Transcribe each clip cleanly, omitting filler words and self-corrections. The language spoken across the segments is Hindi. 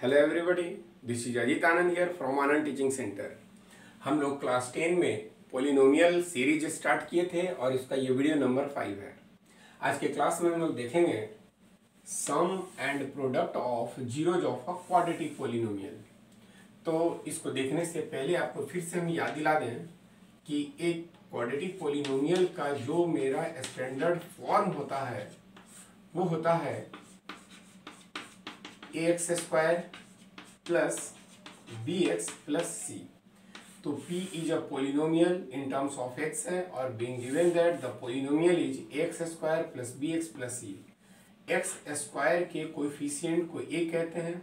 Hello everybody, this is Ajit Anand here from Anand teaching centre. हम लोग क्लास 10 में पॉलिनोमियल सीरीज स्टार्ट किए थे और इसका ये वीडियो नंबर 5 है। आज के क्लास में हम लोग देखेंगे sum and product of zeros of a quadratic polynomial. तो इसको देखने से पहले आपको फिर से हम याद दिला दें कि एक क्वाड्रेटिक पॉलिनोमियल का जो मेरा स्टैंडर्ड फॉर्म होता है वो होता है ax square plus bx plus c। तो p is a polynomial in terms of x है और being given that the polynomial is ax square plus bx plus c। x square के कोएफिशिएंट को a कहते हैं,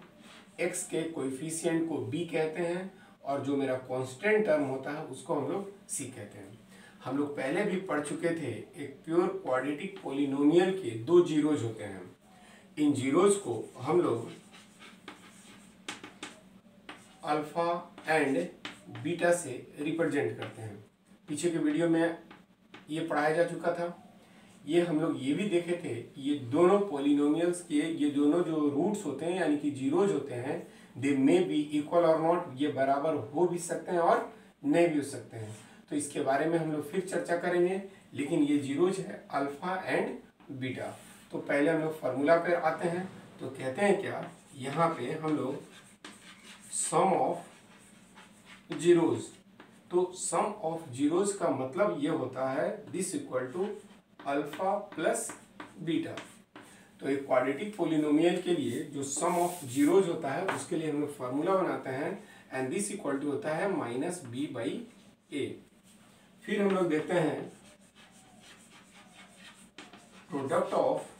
x के कोएफिशिएंट को b कहते हैं और जो मेरा कांस्टेंट टर्म होता है उसको हम लोग c कहते हैं। हम लोग पहले भी पढ़ चुके थे एक प्योर क्वाड्रेटिक पोलिनोमियल के दो जीरोज होते हैं। इन जीरोज को हम लोग अल्फा एंड बीटा से रिप्रेजेंट करते हैं। पीछे के वीडियो में ये पढ़ाया जा चुका था। ये हम लोग ये भी देखे थे कि ये दोनों पोलिनोमियल्स के ये दोनों जो रूट्स होते हैं यानी कि जीरोज होते हैं, दे मे बी इक्वल और नॉट, ये बराबर हो भी सकते हैं और नहीं भी हो सकते हैं। तो इसके बारे में हम लोग फिर चर्चा करेंगे, लेकिन ये जीरोज है अल्फा एंड बीटा। तो पहले हम लोग फार्मूला पे आते हैं। तो कहते हैं क्या, यहाँ पे हम लोग सम ऑफ जीरोज, तो सम ऑफ जीरोज का मतलब ये होता है this equal to alpha plus beta. तो एक क्वाड्रेटिक पोलिनोमियल के लिए जो सम ऑफ जीरोज होता है उसके लिए हम लोग फार्मूला बनाते हैं एंड दिस इक्वल टू होता है माइनस बी बाई ए। फिर हम लोग देखते हैं प्रोडक्ट ऑफ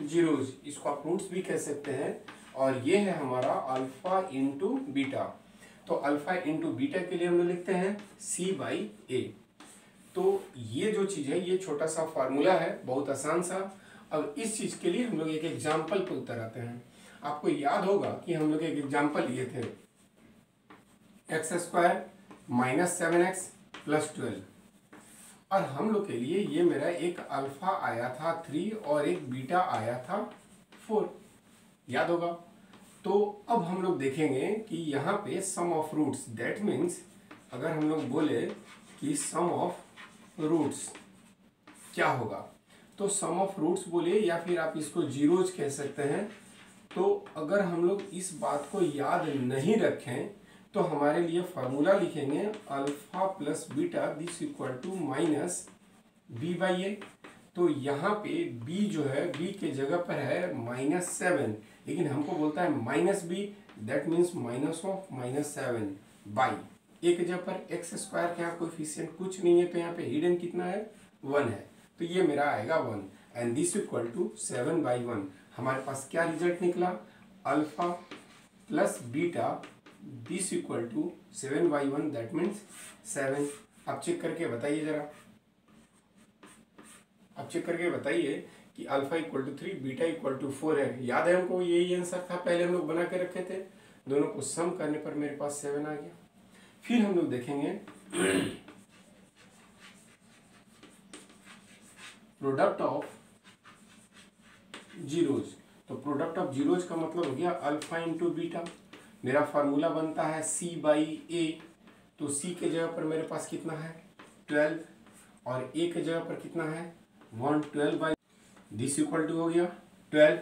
जीरोज, इसको आप रूट्स भी कह सकते हैं, और ये है हमारा अल्फा इंटू बीटा। तो अल्फा इंटू बीटा के लिए हम लोग लिखते हैं सी बाई ए। तो ये जो चीज है ये छोटा सा फार्मूला है, बहुत आसान सा। अब इस चीज के लिए हम लोग एक एग्जाम्पल पे उतर आते हैं। आपको याद होगा कि हम लोग एक एग्जाम्पल लिए थे, x square minus 7x plus 12, और हम लोग के लिए ये मेरा एक अल्फा आया था 3 और एक बीटा आया था 4, याद होगा। तो अब हम लोग देखेंगे कि यहाँ पे सम ऑफ रूट्स, दैट मीन्स अगर हम लोग बोले कि सम ऑफ रूट्स क्या होगा, तो सम ऑफ रूट्स बोले या फिर आप इसको जीरोज कह सकते हैं। तो अगर हम लोग इस बात को याद नहीं रखें तो हमारे लिए फार्मूला लिखेंगे alpha plus beta this equal to minus B by A. तो यहाँ पे b जो है b के जगह पर है -7, लेकिन हमको बोलता है minus B, that means minus of -7 by A के जगह पर एक्स स्क्वायर के यहाँ कोएफिशिएंट कुछ नहीं है तो यहाँ पे हिडन कितना है 1 है, तो ये मेरा आएगा 1 एंड दिस इक्वल टू 7/1। हमारे पास क्या रिजल्ट निकला, alpha plus beta this equal to 7/1, that means 7। आप चेक करके बताइए जरा, आप चेक करके बताइए कि alpha equal to 3 beta equal to 4 है। याद है हमको, यही आंसर था, पहले हम लोग बना के रखे थे। दोनों को सम करने पर मेरे पास 7 आ गया। फिर हम लोग देखेंगे प्रोडक्ट ऑफ जीरोज। तो प्रोडक्ट ऑफ जीरोज का मतलब हो गया अल्फा इंटू बीटा। मेरा फार्मूला बनता है सी बाई ए। तो सी के जगह पर मेरे पास कितना है 12 और ए के जगह पर कितना है 112 बाई दिस इक्वल टू हो गया 12।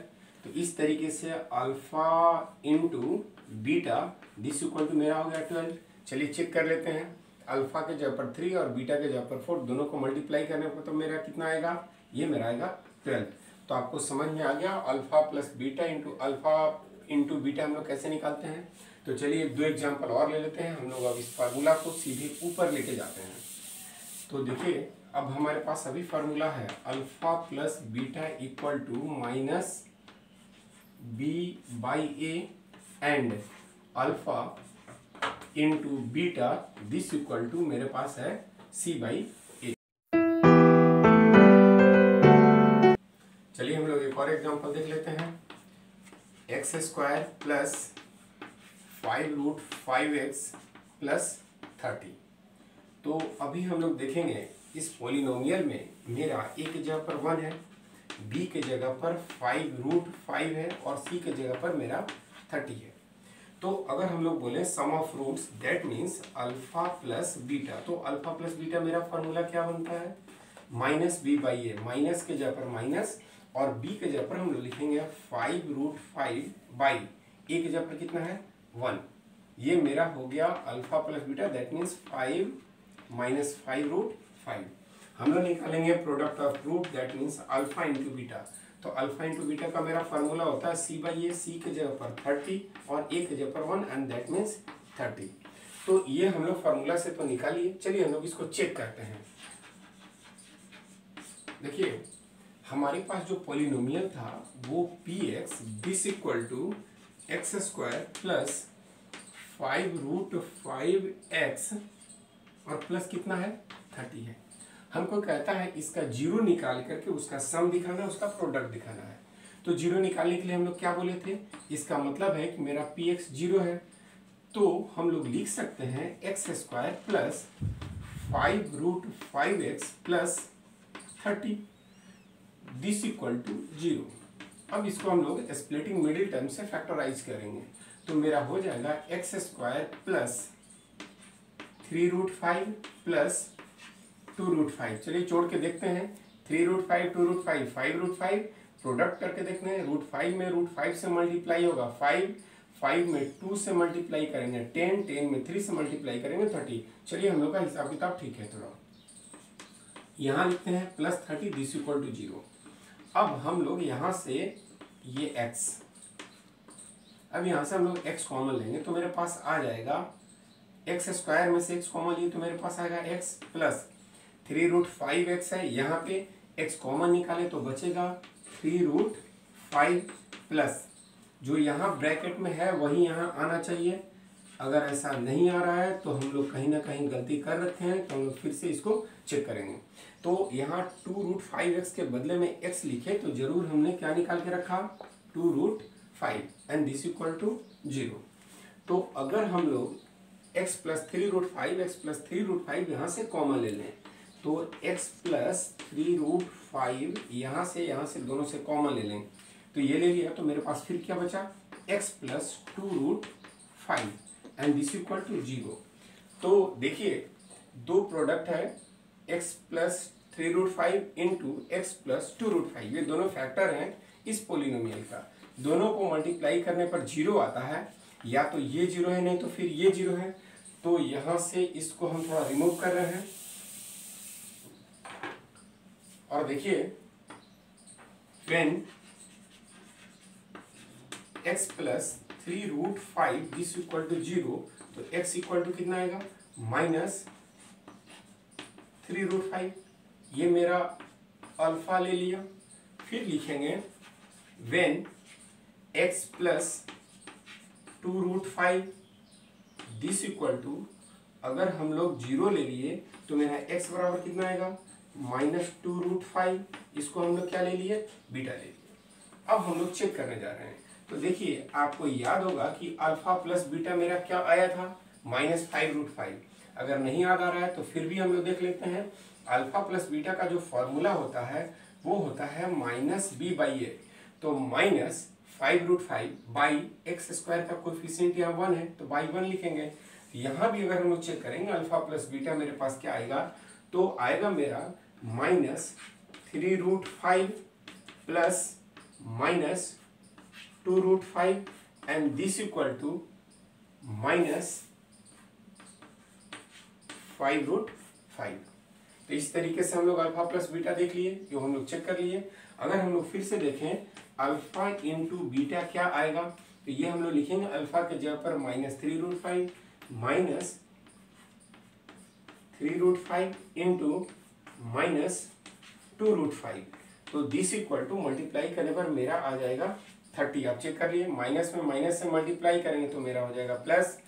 तो इस तरीके से alpha into beta this equal to मेरा हो गया 12। चलिए चेक कर लेते हैं, अल्फा के जगह पर 3 और बीटा के जगह पर 4, दोनों को मल्टीप्लाई करने पर तो मेरा कितना आएगा, ये मेरा आएगा 12। तो आपको समझ में आ गया alpha plus beta into alpha into beta हम लोग कैसे निकालते हैं। तो चलिए 2 एग्जाम्पल और ले लेते हैं। हम लोग अब इस फार्मूला को सीधे ऊपर लेके जाते हैं। तो देखिए अब हमारे पास अभी फार्मूला है alpha plus beta equal to minus B by a and alpha into beta this equal to मेरे पास है सी बाई ए। चलिए हम लोग एक और एग्जांपल देख लेते हैं, x square plus 5√5x plus 30। तो अभी हम लोग देखेंगे इस पोलिनोमियल में मेरा ए के जगह पर 1 है, बी के जगह पर 5√5 है और सी के जगह पर मेरा 30 है। तो अगर हम लोग बोले sum of roots that means alpha plus beta, तो अल्फा प्लस बीटा मेरा फॉर्मूला क्या बनता है, minus B by A, minus के जगह पर माइनस और बी के जगह पर हम लोग लिखेंगे 5√5 बाई ए के जगह पर कितना है 1। ये मेरा हो गया alpha plus beta, that means 5 minus 5√5। हम लोग निकालेंगे product of root, that means alpha into beta. तो अल्फा इंटू बीटा का मेरा फॉर्मूला होता है सी बाई ए, सी के जगह पर 30 और ए के जगह पर 1 एंड दैट मीन्स 30। तो ये हम लोग फॉर्मूला से तो निकालिए। चलिए हम लोग इसको चेक करते हैं। देखिए हमारे पास जो पॉलिनोमियल था वो p x this equal to x square plus 5√5x और प्लस कितना है 30 है। हमको कहता है इसका जीरो निकाल करके उसका सम दिखाना है, उसका प्रोडक्ट दिखाना है। तो जीरो निकालने के लिए हम लोग क्या बोले थे, इसका मतलब है कि मेरा पी एक्स जीरो है, तो हम लोग लिख सकते हैं x square plus 5√5x plus 30 this equal to zero. अब इसको हम लोग स्प्लिटिंग मिडिल टर्म से फैक्टराइज करेंगे, तो मेरा हो जाएगा एक्स स्क्वायर प्लस 3√5 प्लस 2√5। चलिए जोड़ के देखते हैं, 3√5 2√5 5√5, प्रोडक्ट करके देखते हैं। √5 में √5 से मल्टीप्लाई होगा 5 में 2 से मल्टीप्लाई करेंगे 10 में 3 से मल्टीप्लाई करेंगे 30। चलिए हम लोग का हिसाब किताब ठीक है थोड़ा। यहाँ लिखते हैं plus 30 this equal to zero. अब हम लोग यहाँ से ये x, अब यहाँ से हम लोग x कॉमन लेंगे तो मेरे पास आ जाएगा एक्स स्क्वायर में से x कॉमन लिए तो मेरे पास आएगा x प्लस 3√5x है, यहाँ पे x कॉमन निकाले तो बचेगा 3√5 प्लस जो यहाँ ब्रैकेट में है वही यहाँ आना चाहिए। अगर ऐसा नहीं आ रहा है तो हम लोग कहीं ना कहीं गलती कर रखे हैं, तो हम लोग फिर से इसको चेक करेंगे। तो यहाँ 2√5x के बदले में x लिखे तो जरूर हमने क्या निकाल के रखा 2√5 and this equal to zero. तो अगर हम लोग x प्लस 3√5 यहाँ से कॉमन ले लें तो x प्लस 3√5 यहाँ से दोनों से कॉमन ले लें तो ये ले लिया, तो मेरे पास फिर क्या बचा x plus 2√5 and this equal to zero. तो देखिए दो प्रोडक्ट है x plus 3√5 into x plus 2√5, ये दोनों फैक्टर हैं इस पोलिनोमियल का। दोनों को मल्टीप्लाई करने पर जीरो आता है, या तो ये जीरो है नहीं तो फिर ये जीरो है। तो यहाँ से इसको हम थोड़ा रिमूव कर रहे हैं और देखिए when x plus 3√5 this equal to zero, तो x इक्वल टू कितना आएगा माइनस 3√5। ये मेरा अल्फा ले लिया। फिर लिखेंगे when x plus 2√5 this equal to, अगर हम लोग जीरो ले लिए तो मेरा x बराबर कितना आएगा माइनस 2√5। इसको हम लोग क्या ले लिए बीटा ले लिए। अब हम लोग चेक करने जा रहे हैं। तो देखिए आपको याद होगा कि अल्फा प्लस बीटा मेरा क्या आया था माइनस 5√5। अगर नहीं याद आ रहा है तो फिर भी हम लोग देख लेते हैं। अल्फा प्लस बीटा का जो फॉर्मूला होता है वो होता है माइनस बी बाई ए। तो माइनस 5√5 बाई एक्स स्क्वायर का कोएफिशिएंट यहाँ 1 है तो बाई 1 लिखेंगे। यहाँ भी अगर हम लोग चेक करेंगे अल्फा प्लस बीटा मेरे पास क्या आएगा, तो आएगा मेरा minus 3√5 plus minus 2√5 and this equal to minus 5√5। तो इस तरीके से हम लोग अल्फा प्लस बीटा देख लिए, जो हम लोग चेक कर लिए। अगर हम लोग फिर से देखें अल्फा इंटू बीटा क्या आएगा, तो ये हम लोग लिखेंगे अल्फा के जगह पर माइनस 3√5 माइनस 3√5 इंटू माइनस 2√5। तो दिस इक्वल टू मल्टीप्लाई करने पर मेरा आ जाएगा 30। आप चेक कर लिए, माइनस में माइनस से मल्टीप्लाई करेंगे तो मेरा हो जाएगा प्लस,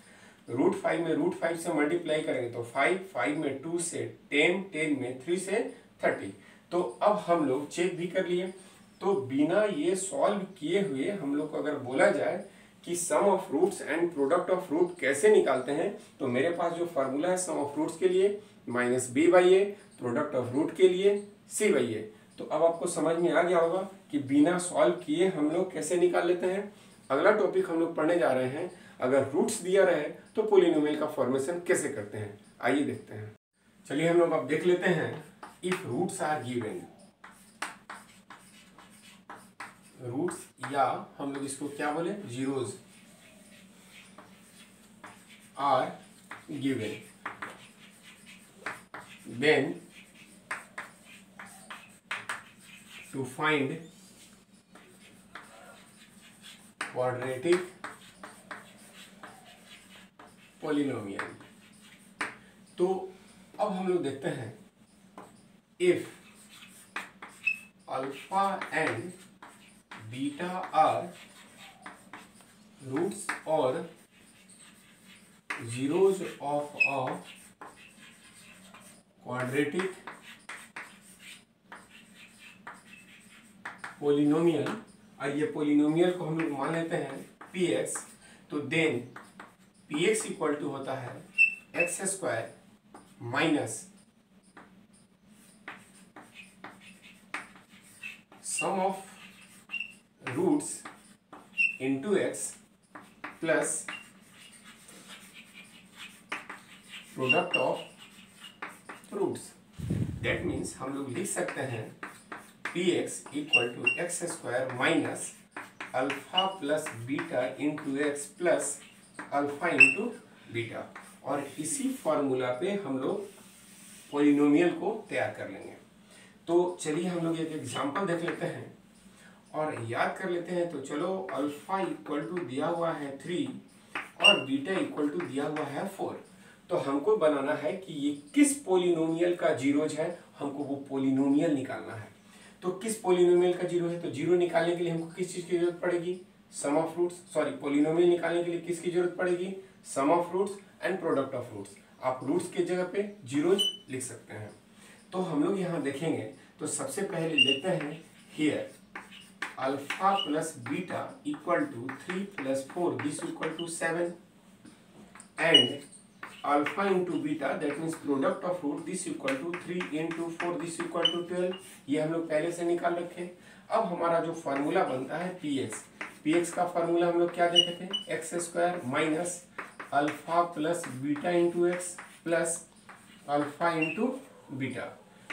√5 में √5 से मल्टीप्लाई करेंगे तो 5 में 2 से 10 में 3 से 30। तो अब हम लोग चेक भी कर लिए। तो बिना ये सॉल्व किए हुए हम लोग को अगर बोला जाए कि sum of roots and product of root कैसे निकालते हैं, तो मेरे पास जो फार्मूला है सम ऑफ रूट्स के लिए minus B by a, product of root के लिए सी बाई ए। तो अब आपको समझ में आ गया होगा कि बिना सॉल्व किए हम लोग कैसे निकाल लेते हैं। अगला टॉपिक हम लोग पढ़ने जा रहे हैं, अगर रूट्स दिया रहे तो पोलिनोमियल का फॉर्मेशन कैसे करते हैं, आइए देखते हैं। चलिए हम लोग अब देख लेते हैं। If roots are given, roots या हम लोग इसको क्या बोले, zeros are given, then to find quadratic polynomial। तो अब हम लोग देखते हैं, if alpha and beta are roots और zeros of a quadratic polynomial, और ये पोलिनोमियल को हम लोग मान लेते हैं px, तो देन px इक्वल टू होता है x square minus sum of roots into x plus product of roots. That means हम लोग लिख सकते हैं px equal to x square minus alpha plus beta into x plus alpha into beta, और इसी फॉर्मूला पे हम लोग पोलिनोमियल को तैयार कर लेंगे। तो चलिए हम लोग एक एग्जांपल देख लेते हैं और याद कर लेते हैं। तो चलो, अल्फा इक्वल टू दिया हुआ है 3 और बीटा इक्वल टू दिया हुआ है 4। तो हमको बनाना है कि ये किस पोलिनोमियल का जीरोज है, हमको वो पोलिनोमियल निकालना है। तो किस पोलिनोमियल का जीरो है, तो जीरो निकालने के लिए हमको किस चीज की जरूरत पड़ेगी, sum of roots, sorry polynomial निकालने के लिए किसकी जरूरत पड़ेगी, sum of roots and product of roots. आप रूट्स के जगह पे जीरोज लिख सकते हैं। तो हम लोग यहाँ देखेंगे, तो सबसे पहले देखते हैं here alpha plus beta equal to 3 plus 4 this equal to 7 and alpha into beta that means product of root this equal to 3 into 4 this equal to 12। ये हम लोग पहले से निकाल रखे। अब हमारा जो फार्मूला बनता है px का फार्मूला हम लोग क्या देखे थे, x square minus alpha plus beta into x plus alpha into beta.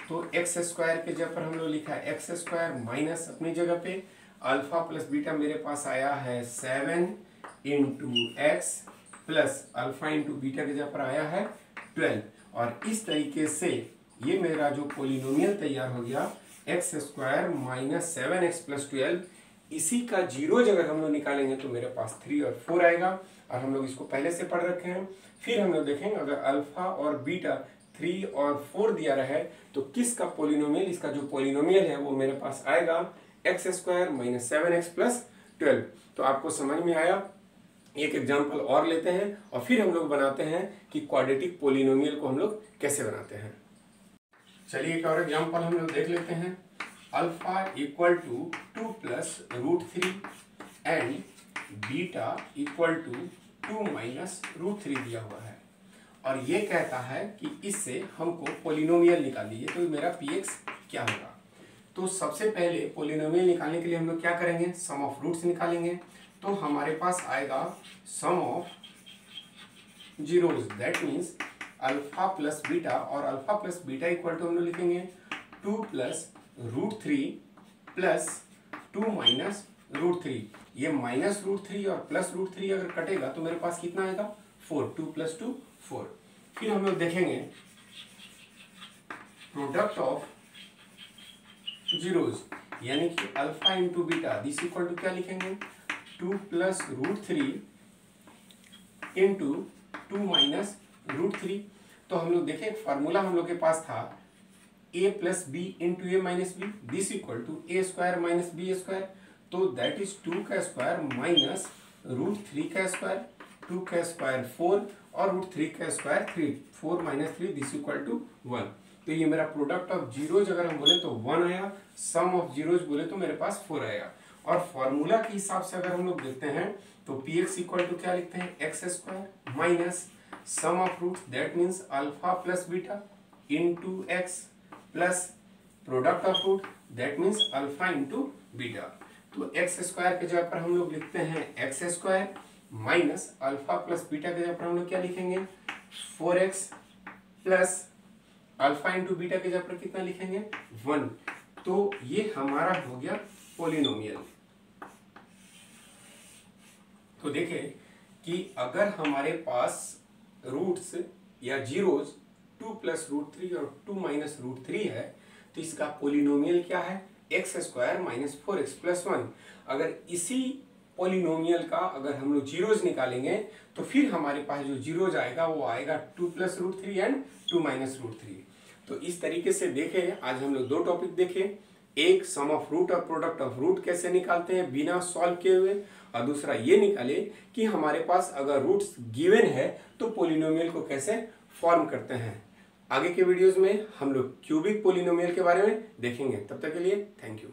तो एक्स स्क्वायर के जगह पर हम लोग लिखा है एक्स स्क्वायर माइनस अपनी जगह पे अल्फा प्लस बीटा मेरे पास आया है 7 into x plus alpha into beta के जगह पर आया है 12। और इस तरीके से ये मेरा जो पोलिनोमियल तैयार हो गया x square minus 7x plus 12। इसी का जीरोज अगर हम लोग निकालेंगे तो मेरे पास 3 और 4 आएगा, और हम लोग इसको पहले से पढ़ रखे हैं। फिर हम लोग देखेंगे अगर अल्फा और बीटा 3 और 4 दिया रहे तो किसका पोलिनोमियल, इसका जो पोलिनोमियल है वो मेरे पास आएगा x square minus 7x plus 12। तो आपको समझ में आया। एक एग्जाम्पल और लेते हैं और फिर हम लोग बनाते हैं कि क्वाड्रेटिक पोलिनोमियल को हम लोग कैसे बनाते हैं। चलिए एक और एग्जाम्पल हम लोग देख लेते हैं। Alpha equal to 2 plus root 3 and beta equal to 2 minus root 3 दिया हुआ है, और ये कहता है कि इससे हमको पोलिनोमियल निकालिए। तो मेरा px क्या होगा, तो सबसे पहले पोलिनोमियल निकालने के लिए हम लोग क्या करेंगे, सम ऑफ रूट्स निकालेंगे। तो हमारे पास आएगा sum of zeros that means alpha plus beta, और alpha plus beta equal to हम लोग लिखेंगे 2 plus root 3 plus 2 minus root 3। ये माइनस रूट 3 और प्लस रूट 3 अगर कटेगा तो मेरे पास कितना आएगा 4, 2 प्लस 2 4। फिर हम लोग देखेंगे प्रोडक्ट ऑफ जीरोज यानी कि alpha into beta this equal to क्या लिखेंगे 2 plus root 3 into 2 minus root 3। तो हम लोग देखें फार्मूला हम लोग के पास था a plus b into a minus b this equal to a square minus b square. तो दैट इज 2 का स्क्वायर माइनस रूट 3 का स्क्वायर, 2 का स्क्वायर 4 और रूट 3 का square 3, 4 minus 3 this equal to 1। तो ये मेरा प्रोडक्ट ऑफ जीरोज अगर हम बोले तो 1 आया, सम ऑफ जीरोज बोले तो मेरे पास 4 आएगा। और फॉर्मूला के हिसाब से अगर हम लोग देखते हैं तो px इक्वल टू क्या लिखते हैं x square minus sum of roots that means alpha plus beta into x plus product of root that means alpha into beta. तो एक्स स्क्वायर के जगह पर हम लोग लिखते हैं x square minus alpha plus beta के जगह पर हम लोग क्या लिखेंगे 4x plus alpha into beta के जगह पर कितना लिखेंगे 1। तो ये हमारा हो गया पोलिनोमियल। तो देखें कि अगर हमारे पास रूट्स या जीरोज 2 प्लस रूट 3 और 2 माइनस रूट 3 है तो इसका पोलिनोमियल क्या है x square minus 4x plus 1। अगर इसी पोलिनोमियल का अगर हम लोग जीरोज निकालेंगे तो फिर हमारे पास जो जीरोज आएगा वो आएगा 2 plus root 3 and 2 minus root 3। तो इस तरीके से देखें आज हम लोग दो टॉपिक देखें, एक सम ऑफ रूट और प्रोडक्ट ऑफ रूट कैसे निकालते हैं बिना सॉल्व किए हुए, और दूसरा ये निकाले कि हमारे पास अगर रूट्स गिवन है तो पोलिनोमियल को कैसे फॉर्म करते हैं। आगे के वीडियोस में हम लोग क्यूबिक पोलिनोमियल के बारे में देखेंगे। तब तक के लिए थैंक यू।